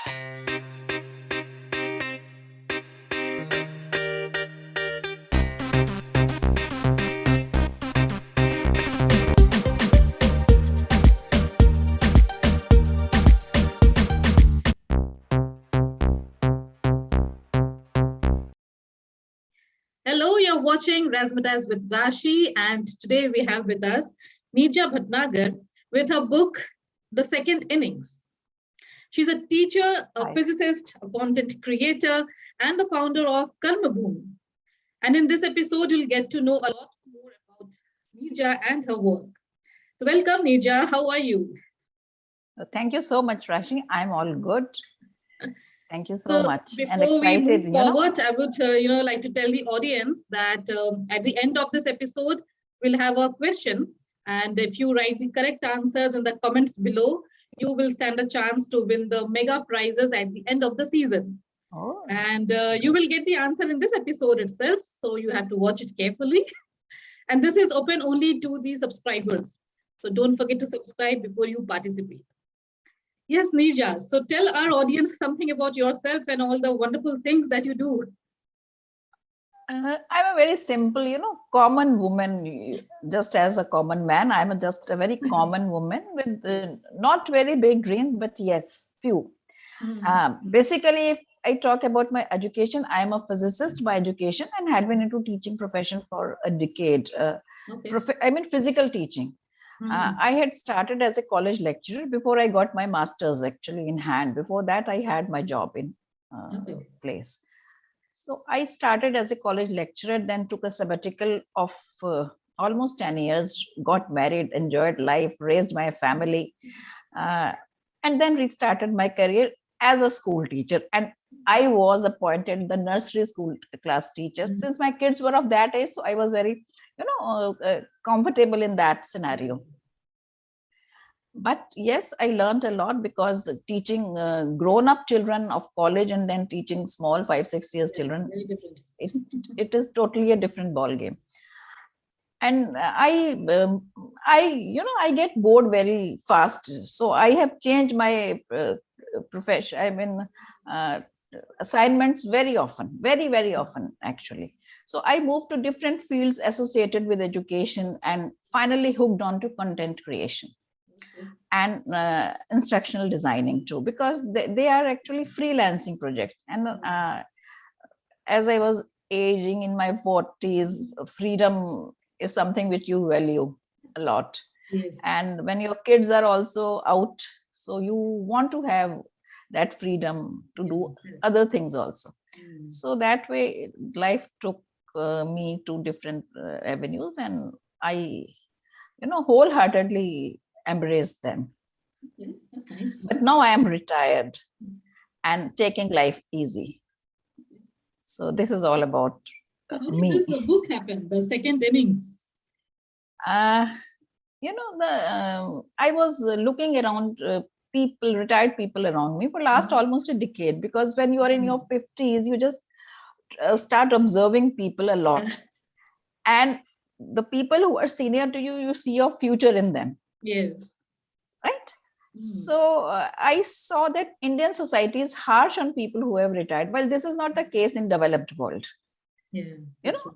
Hello, you're watching Razzmatazz with Rashi, and today we have with us Neerja Bhatnagar with her book, The Second Innings. She's a teacher, a Hi. physicist, a content creator, and the founder of Karmabhoomi. And in this episode, you'll get to know a lot more about Neerja and her work. So, welcome, Neerja. How are you? Thank you so much, Rashi. I'm all good. Thank you so So much. And before we excited, move forward, I would like to tell the audience that at the end of this episode, we'll have a question, and if you write the correct answers in the comments below, you will stand a chance to win the mega prizes at the end of the season. Oh, And you will get the answer in this episode itself, so you have to watch it carefully. And this is open only to the subscribers, so don't forget to subscribe before you participate. Yes, Neerja. So tell our audience something about yourself and all the wonderful things that you do. I'm a very simple, common woman. Just as a common man, just a very common woman with not very big dreams, but yes, few. Basically, if I talk about my education, I'm a physicist by education and had been into teaching profession for a decade. Physical teaching. I had started as a college lecturer before I got my master's actually in hand. Before that, I had my job in place. So I started as a college lecturer, then took a sabbatical of almost 10 years, got married, enjoyed life, raised my family, and then restarted my career as a school teacher. And I was appointed the nursery school class teacher since my kids were of that age. So I was very, comfortable in that scenario. But yes, I learned a lot because teaching grown-up children of college and then teaching small 5-6 years children, it is totally a different ball game. And I get bored very fast. So I have changed my profession. Assignments very often, very, very often actually. So I moved to different fields associated with education and finally hooked on to content creation and instructional designing too, because they are actually freelancing projects. And as I was aging in my 40s, freedom is something which you value a lot. Yes. And when your kids are also out, so you want to have that freedom to do other things also. So that way life took me to different avenues, and I wholeheartedly embraced them. That's nice. But now I am retired and taking life easy. So this is all about me. How did this book happen, The Second Innings? I was looking around retired people around me for last almost a decade, because when you are in your 50s, you just start observing people a lot. And the people who are senior to you, you see your future in them. Yes. Right? So I saw that Indian society is harsh on people who have retired. Well, this is not the case in developed world. Yeah.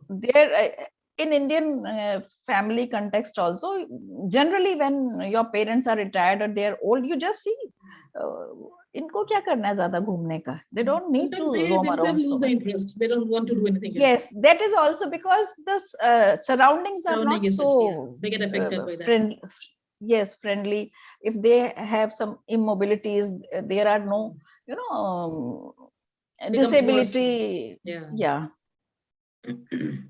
There in Indian family context also, generally when your parents are retired or they're old, you just see इनको क्या करना है ज़्यादा घूमने का? They don't need to roam around. Lose the interest. They don't want to do anything else. Yes, that is also because the surroundings are not so they get affected by that. Yes, friendly. If they have some immobilities, there are no, disability. Yeah.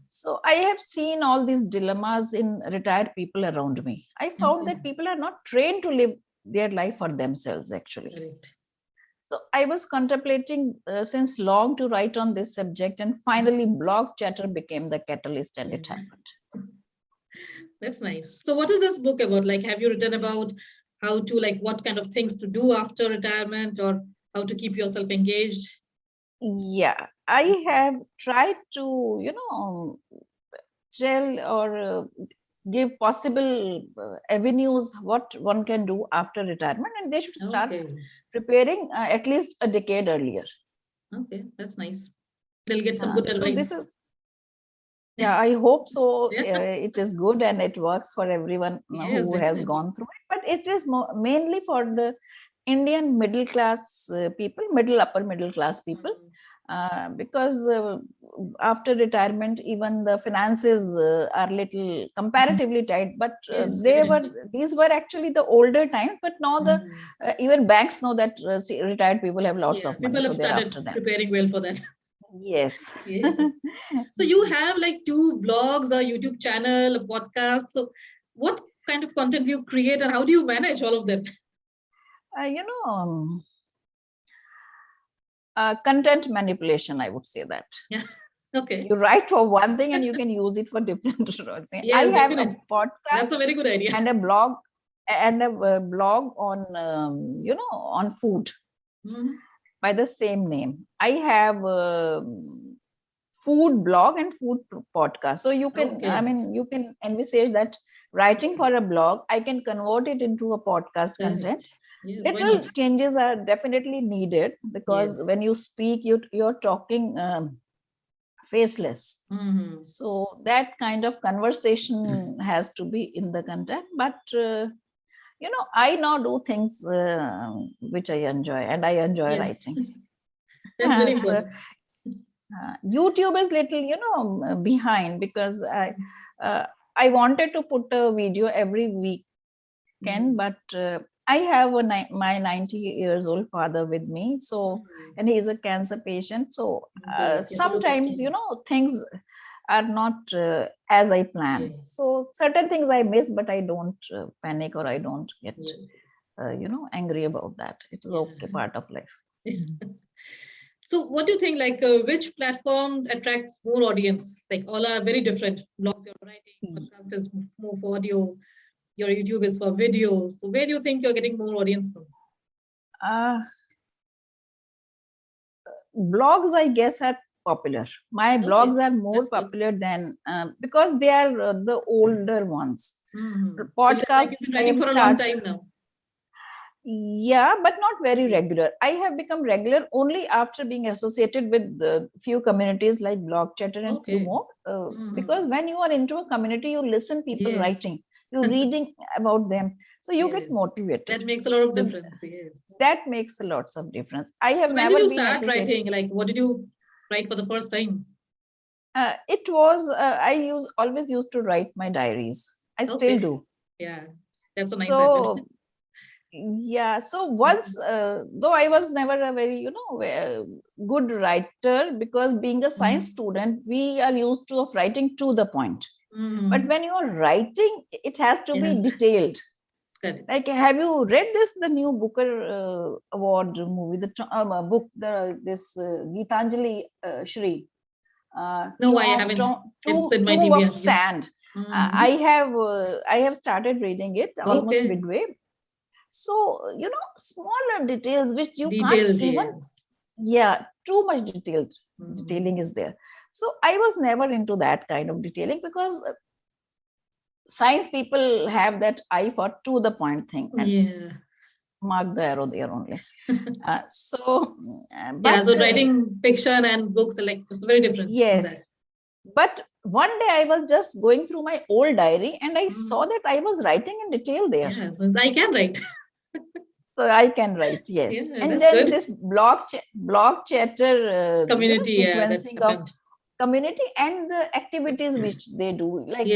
So I have seen all these dilemmas in retired people around me. I found that people are not trained to live their life for themselves, actually. Correct. So I was contemplating since long to write on this subject, and finally blog chatter became the catalyst, and it happened. That's nice. So what is this book about? Like, have you written about how to, like, what kind of things to do after retirement, or how to keep yourself engaged? Yeah, I have tried to, tell or give possible avenues what one can do after retirement, and they should start preparing at least a decade earlier. Okay, that's nice. They'll get some good So advice. this is, yeah, I hope so. Yeah. It is good and it works for everyone Yes, who has definitely. gone through it. But it is mainly for the Indian middle class people, upper middle class people, because after retirement, even the finances are little comparatively tight. But Yes, very these were actually the older times. But now the even banks know that retired people have lots yeah, of money, people so have they're started after them. preparing well for that. Yes. Yeah. So you have like 2 blogs, a YouTube channel, a podcast. So what kind of content do you create and how do you manage all of them? You know, content manipulation, I would say that. Yeah. Okay. You write for one thing and you can use it for different things. I Yes, have a definitely. That's podcast a very good idea. and a blog on on food by the same name. I have food blog and food podcast. So you can, Okay. you can envisage that writing for a blog, I can convert it into a podcast content. Yes, why Little not? changes are definitely needed because Yes. when you speak, you're talking faceless. So that kind of conversation has to be in the content. But I now do things which I enjoy, and I enjoy Yes. writing. That's very So, important. YouTube is little behind because I wanted to put a video every weekend, but I have my 90 years old father with me, so and he is a cancer patient. So Okay. sometimes things are not as I plan. Yes. So certain things I miss, but I don't panic or I don't get Yes. angry about that. It is Yeah. okay, part of life. So what do you think, like which platform attracts more audience? Like all are very different. Blogs you're writing, podcast is more for audio, your YouTube is for video. So where do you think you're getting more audience from? Blogs, I guess, are popular. My blogs are more popular than because they are the older ones. Podcast, So you've been writing for a long time now. Yeah, but not very regular. I have become regular only after being associated with the few communities like Blog Chatter and few more. Because when you are into a community, you listen people writing, you're reading about them, so you get motivated. That makes a lot of difference. Yes. That makes a lots of difference. I have When never did you been start associated. writing? Like, what did you write for the first time? It was I always used to write my diaries. I still do. Yeah, that's a nice habit. Yeah, so once though I was never a very good writer, because being a science student, we are used to of writing to the point. But when you are writing, it has to be detailed. Correct. Like, have you read the new Booker Award movie, the book, this Gitanjali Shri? No, I haven't. It's in my Tomb TV. of Sand. I have started reading it almost midway. So smaller details which you can't even too much detailing is there. So I was never into that kind of detailing, because science people have that eye for to the point thing, and mark the arrow there only. So writing fiction and books are like, it's very different. Yes. But one day I was just going through my old diary and I saw that I was writing in detail there. Yeah, I can write. So I can write, yes. And then good. This blog chatter community, sequencing of community and the activities which they do, like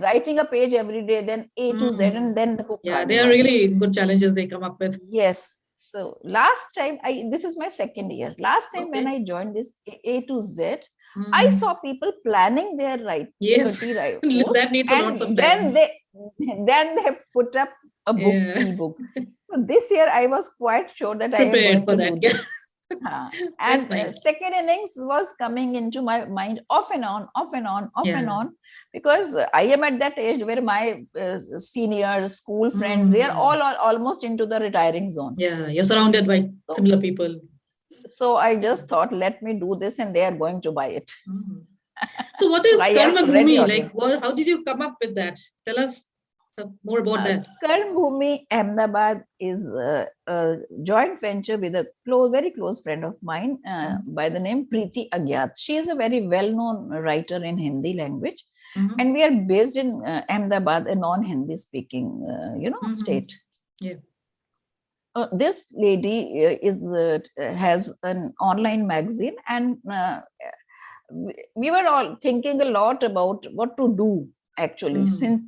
writing a page every day, then A to Z, and then the book. Yeah, they are really good challenges they come up with. Yes. So last time, this is my second year. Last time when I joined this A to Z, I saw people planning their 30 posts, that needs a lot of time. Then they put up a book, ebook. So this year I was quite sure that I am going to do this. And second innings was coming into my mind off and on, because I am at that age where my seniors, school friends, they are all almost into the retiring zone. Yeah, you're surrounded by similar people. So I just thought, let me do this, and they are going to buy it. So what is Karma Bhumi? Like, how did you come up with that? Tell us More about that. Karm Bhumi Ahmedabad is a joint venture with a very close friend of mine by the name Preeti Agyat. She is a very well-known writer in Hindi language, and we are based in Ahmedabad, a non-Hindi speaking, state. Yeah. This lady has an online magazine, and we were all thinking a lot about what to do actually, since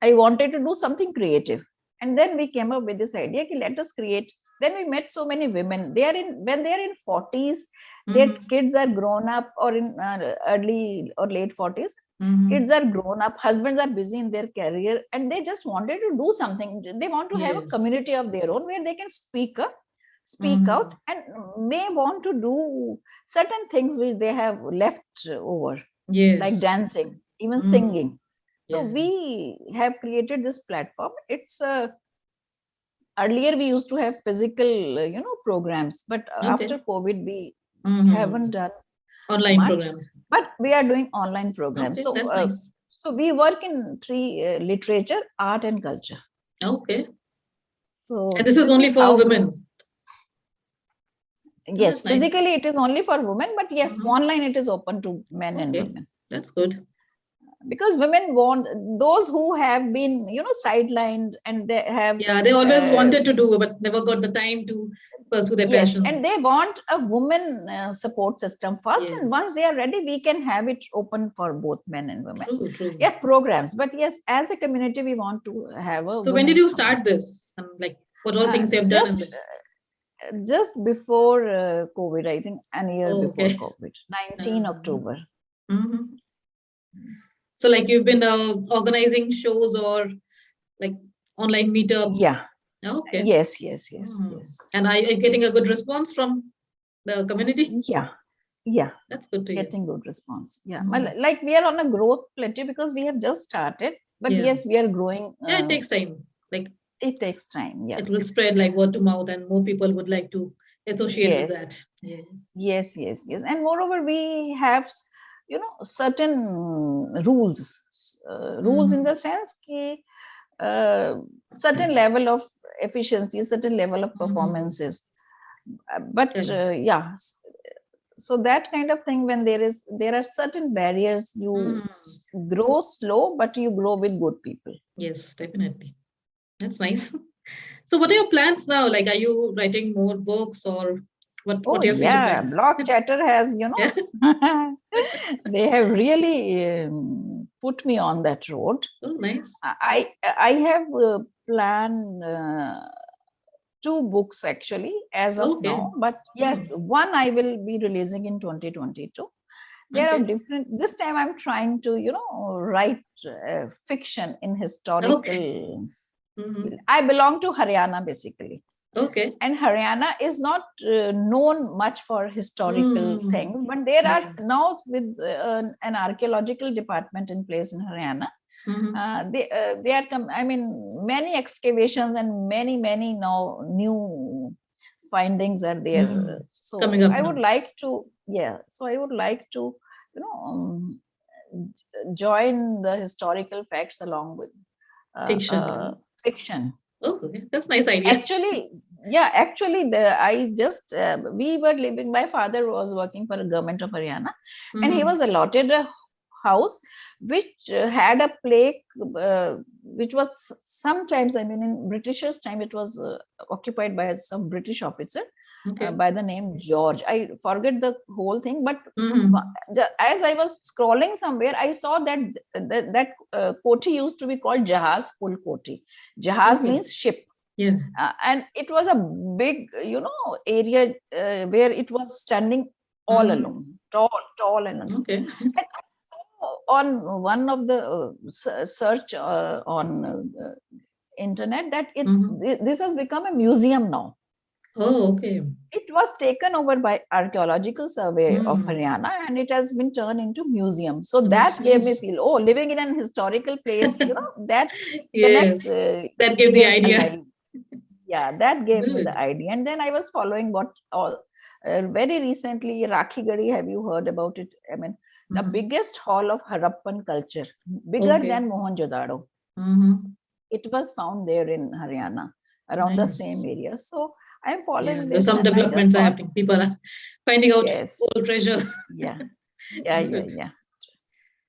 I wanted to do something creative. And then we came up with this idea, okay, let us create. Then we met so many women. When they are in 40s, their kids are grown up, or in early or late 40s. Kids are grown up, husbands are busy in their career, and they just wanted to do something. They want to have a community of their own where they can speak out, and may want to do certain things which they have left over, like dancing, even singing. So we have created this platform. It's earlier we used to have physical, programs, but after COVID we haven't done online much, programs. But we are doing online programs. Okay, that's nice. So we work in three: literature, art, and culture. Okay. So and this is only for women. Yes, physically it is only for women, but yes, online it is open to men and women. That's good. Because women want, those who have been, sidelined, and they have... Yeah, they always wanted to do, but never got the time to pursue their passion. And they want a woman support system first. And once they are ready, we can have it open for both men and women. True. Yeah, programs. But yes, as a community, we want to have a... So when did you start this? And like, what all things you have done? Just before COVID, I think a year before COVID, 19 October. So like you've been organizing shows or like online meetups? Yeah. Okay. Yes. And are you getting a good response from the community? Yeah. That's good to hear. Getting good response. Yeah. Like we are on a growth plateau because we have just started, but yes, we are growing. Yeah, it takes time. Like it takes time. Yeah. It will spread like word to mouth, and more people would like to associate with that. Yes. And moreover, we have, certain rules in the sense that certain level of efficiency, certain level of performances. But so that kind of thing, when there are certain barriers, you grow slow, but you grow with good people. Yes, definitely. That's nice. So what are your plans now? Like, are you writing more books, or what are your future plans? Blog Chatter has, they have really put me on that road. Oh, nice. I have planned 2 books actually as of now, but yes, one I will be releasing in 2022. There are different, this time I'm trying to, write fiction in historical. I belong to Haryana basically. Okay. And Haryana is not known much for historical things, but there are now with an archaeological department in place in Haryana. They are, many excavations and many now new findings are there. So I would like to, join the historical facts along with fiction. Oh, okay. That's a nice idea. Actually, we were living, my father was working for the government of Haryana, and he was allotted a house which had a plaque, which was sometimes, in Britishers' time, it was occupied by some British officer by the name George. I forget the whole thing, but as I was scrolling somewhere, I saw that koti used to be called Jahaz Pul Koti. Jahaz means ship. Yeah. And it was a big, area where it was standing all alone, tall and alone. Okay. And I saw on one of the search on internet that this has become a museum now. Oh, okay. It was taken over by Archaeological Survey of Haryana, and it has been turned into museum. So that gave me feel, living in an historical place, that that gave the idea. That gave me the idea. And then I was following what all very recently, Rakhi Gadi, have you heard about it? The biggest hall of Harappan culture, bigger than Mohenjo-daro. It was found there in Haryana, around the same area. So I'm following There's this, some and I just developments are thought, happening. People are finding out yes, old treasure. yeah. Good.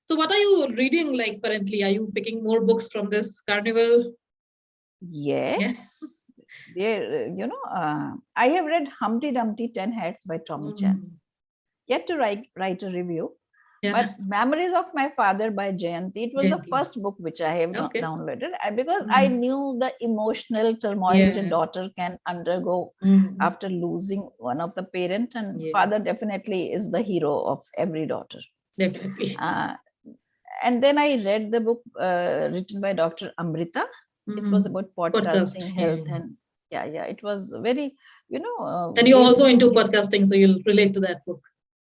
So what are you reading like currently? Are you picking more books from this carnival? Yes. There, I have read Humpty Dumpty 10 Hats by Tommy Chan. Yet to write a review. Yeah. But Memories of My Father by Jayanti, it was the first book which I have downloaded, because I knew the emotional turmoil which a daughter can undergo after losing one of the parent, and father definitely is the hero of every daughter. Definitely. And then I read the book written by Dr. Amrita. It was about podcasting, health, and it was very, and you're also into podcasting, so you'll relate to that book.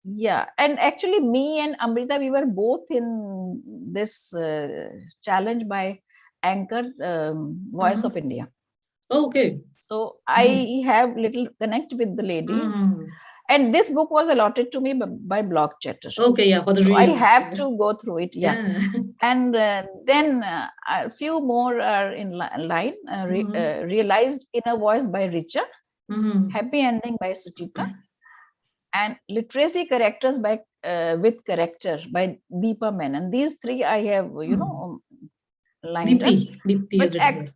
Yeah, and actually me and Amrita, we were both in this challenge by Anchor, Voice of India. Okay. So I have little connect with the ladies. And this book was allotted to me by Blog Chatter. Okay, yeah, for the so reels. I have to go through it, And then a few more are in line. Realized Inner Voice by Richa, Happy Ending by Sutita, and Literacy Characters by with Character by Deepa Menon. These three I have, lined up. Deepti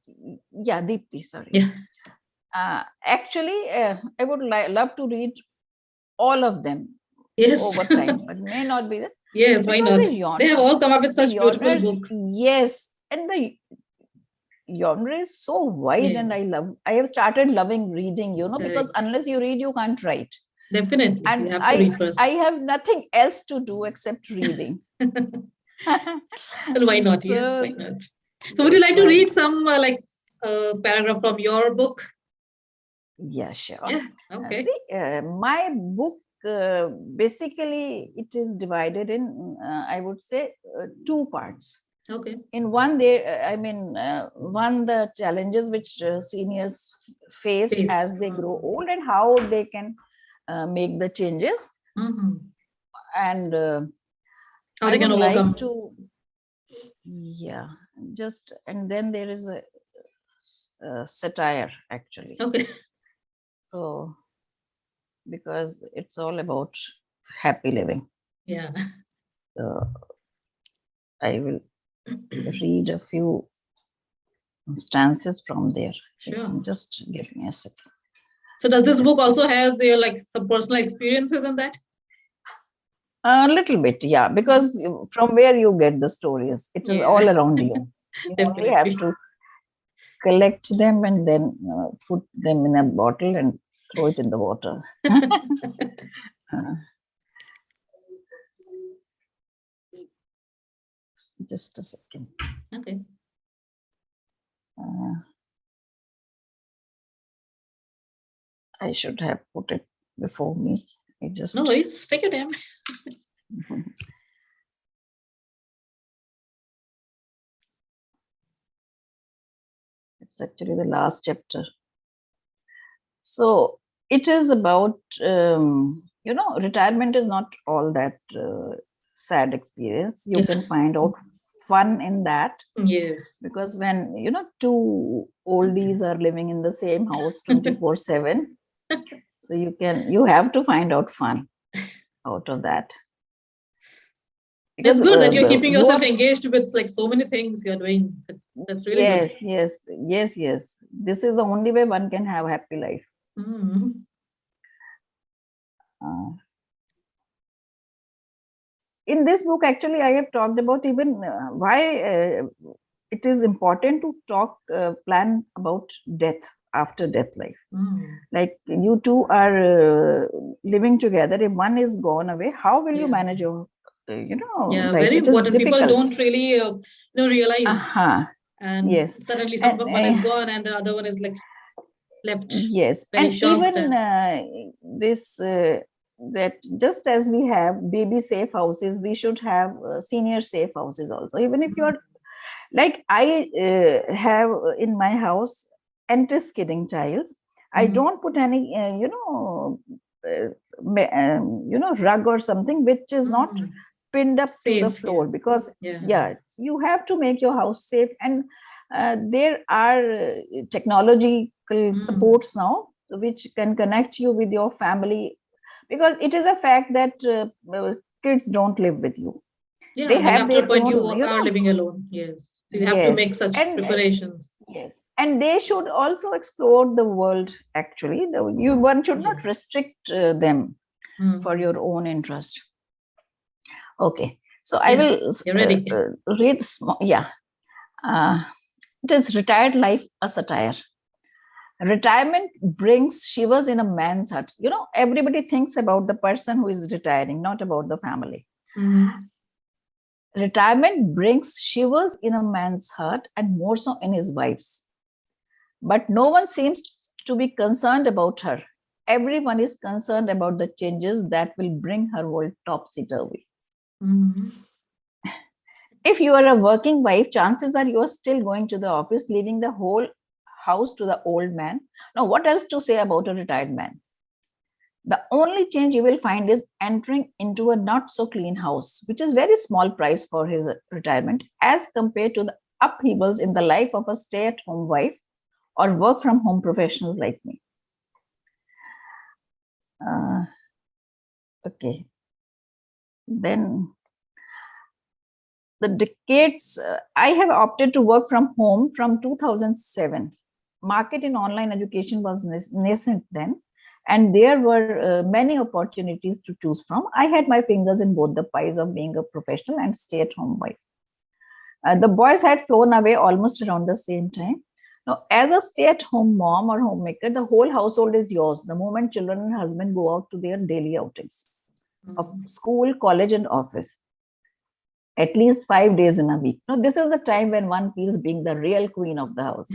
Deepti, sorry. Actually, I would love to read all of them over time, but may not be that. Yes, why not? They have all come up with such beautiful books. Yes, and the genre is so wide, and I have started loving reading, because unless you read, you can't write. Definitely. And you have to read first. I have nothing else to do except reading. Well, why not? Yes, why not? So would you like to read some paragraph from your book? Yeah, sure. Yeah, okay. My book, basically, it is divided in, I would say, 2 parts. Okay. In one, one, the challenges which seniors face as they grow old, and how they can make the changes. And how they can overcome. And then there is a satire, actually. Okay. So, because it's all about happy living. Yeah. So I will read a few stances from there. Sure. Just give me a second. So does this book also have some personal experiences in that? A little bit, yeah, because from where you get the stories, it is all around you. You only have to collect them and then put them in a bottle and throw it in the water. Just a second. Okay. I should have put it before me. No worries, take your time. It's actually the last chapter. So it is about, retirement is not all that sad experience. You can find out fun in that. Yes. Because when, 2 oldies are living in the same house 24/7, so you have to find out fun out of that. Because, it's good that you're keeping yourself engaged with so many things you're doing. That's really good. Yes. This is the only way one can have a happy life. In this book, actually, I have talked about even why it is important to plan about death, after death life. Like you two are living together. If one is gone away, how will you manage your, life? Very important. People don't really, realize. And suddenly someone is gone and the other one is left. Yes, and even this. That just as we have baby safe houses, we should have senior safe houses also. Even if you're like, I have in my house anti-skidding tiles. I don't put any, rug or something which is not pinned up to the Safe, floor, because yeah. you have to make your house safe. And there are technological supports now which can connect you with your family, because it is a fact that kids don't live with you. They Yeah, then have after a their point you own, you are know. living alone. Yes. So you have to make Yes, such and preparations. yes, and they should also explore the world. Actually, one should Yeah. not restrict them for Mm-hmm. your own interest. Okay, so I Yeah. will You're ready. read small. Yeah, uh, it is Retired Life, a Satire. Retirement brings shivers in a man's heart. You know, everybody thinks about the person who is retiring, not about the family. Mm-hmm. Retirement brings shivers in a man's heart, and more so in his wife's. But no one seems to be concerned about her. Everyone is concerned about the changes that will bring her world topsy-turvy. Mm-hmm. If you are a working wife, chances are you are still going to the office, leaving the whole house to the old man. Now, what else to say about a retired man? The only change you will find is entering into a not so clean house, which is very small price for his retirement as compared to the upheavals in the life of a stay-at-home wife or work from home professionals like me. Okay. Then the decades, I have opted to work from home from 2007. Market in online education was nascent then, and there were many opportunities to choose from. I had my fingers in both the pies of being a professional and stay-at-home wife. The boys had flown away almost around the same time. Now, as a stay-at-home mom or homemaker, the whole household is yours the moment children and husband go out to their daily outings of school, college, and office, at least 5 days in a week. Now, this is the time when one feels being the real queen of the house.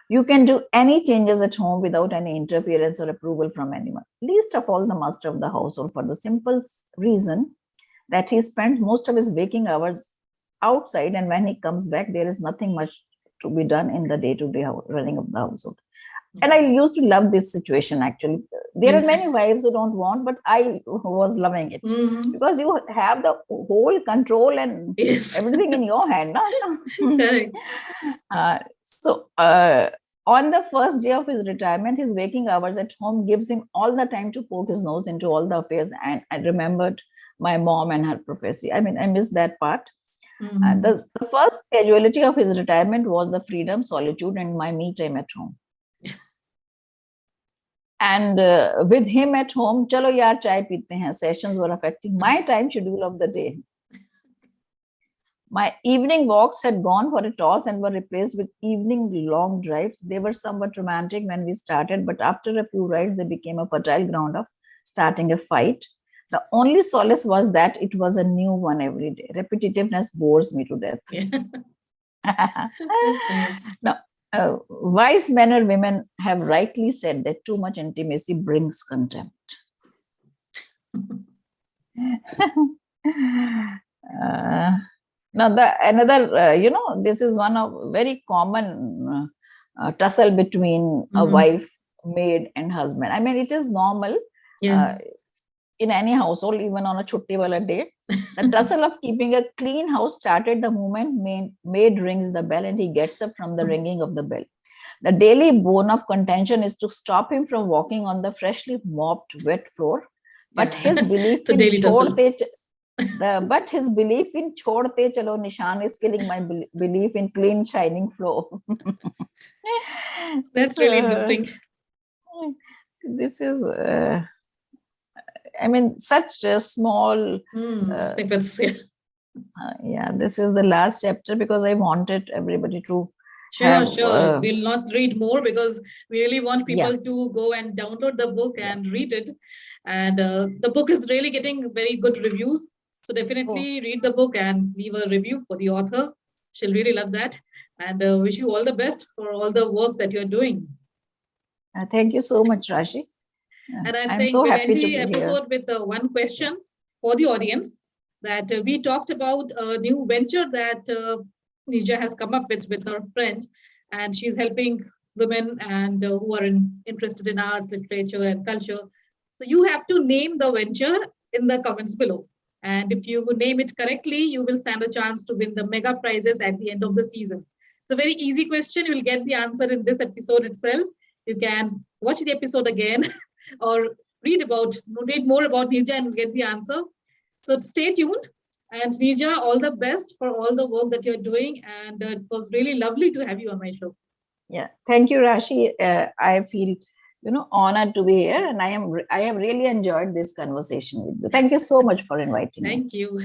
You can do any changes at home without any interference or approval from anyone, least of all the master of the household, for the simple reason that he spends most of his waking hours outside, and when he comes back, there is nothing much to be done in the day-to-day running of the household. And I used to love this situation, actually. There are many wives who don't want, but I was loving it, Mm-hmm. because you have the whole control and Yes. everything in your hand. No? Correct. On the first day of his retirement, his waking hours at home gives him all the time to poke his nose into all the affairs. And I remembered my mom and her prophecy. I mean, I missed that part. Mm-hmm. The first casualty of his retirement was the freedom, solitude, and my me time at home. And with him at home, chalo yaar chai peete hain, sessions were affecting my time schedule of the day. My evening walks had gone for a toss and were replaced with evening long drives. They were somewhat romantic when we started, but after a few rides, they became a fertile ground of starting a fight. The only solace was that it was a new one every day. Repetitiveness bores me to death. Yeah. That's nice. Now, wise men or women have rightly said that too much intimacy brings contempt. Now, this is one of very common tussle between a wife, maid, and husband. I mean, it is normal in any household, even on a chutti wala day. The tussle of keeping a clean house started the moment maid rings the bell and he gets up from the ringing of the bell. The daily bone of contention is to stop him from walking on the freshly mopped, wet floor. But his belief in chhodte chalo nishan is killing my belief in clean, shining floor. That's really interesting. This is, I mean, such a small snippets. Yeah, this is the last chapter because I wanted everybody to Sure. We'll not read more because we really want people yeah. to go and download the book and read it. And the book is really getting very good reviews. So definitely read the book and leave a review for the author. She'll really love that. And wish you all the best for all the work that you're doing. Thank you so much, Rashi. And I I'm think so we'll happy end to the be episode here. with one question for the audience, that we talked about a new venture that Neerja has come up with her friend, and she's helping women and who are interested in arts, literature, and culture. So you have to name the venture in the comments below. And if you name it correctly, you will stand a chance to win the mega prizes at the end of the season. It's a very easy question. You will get the answer in this episode itself. You can watch the episode again or read more about Neerja and get the answer. So stay tuned. And Neerja, all the best for all the work that you're doing. And it was really lovely to have you on my show. Yeah, thank you, Rashi. I feel honored to be here, and I have really enjoyed this conversation with you. Thank you so much for inviting me. Thank you.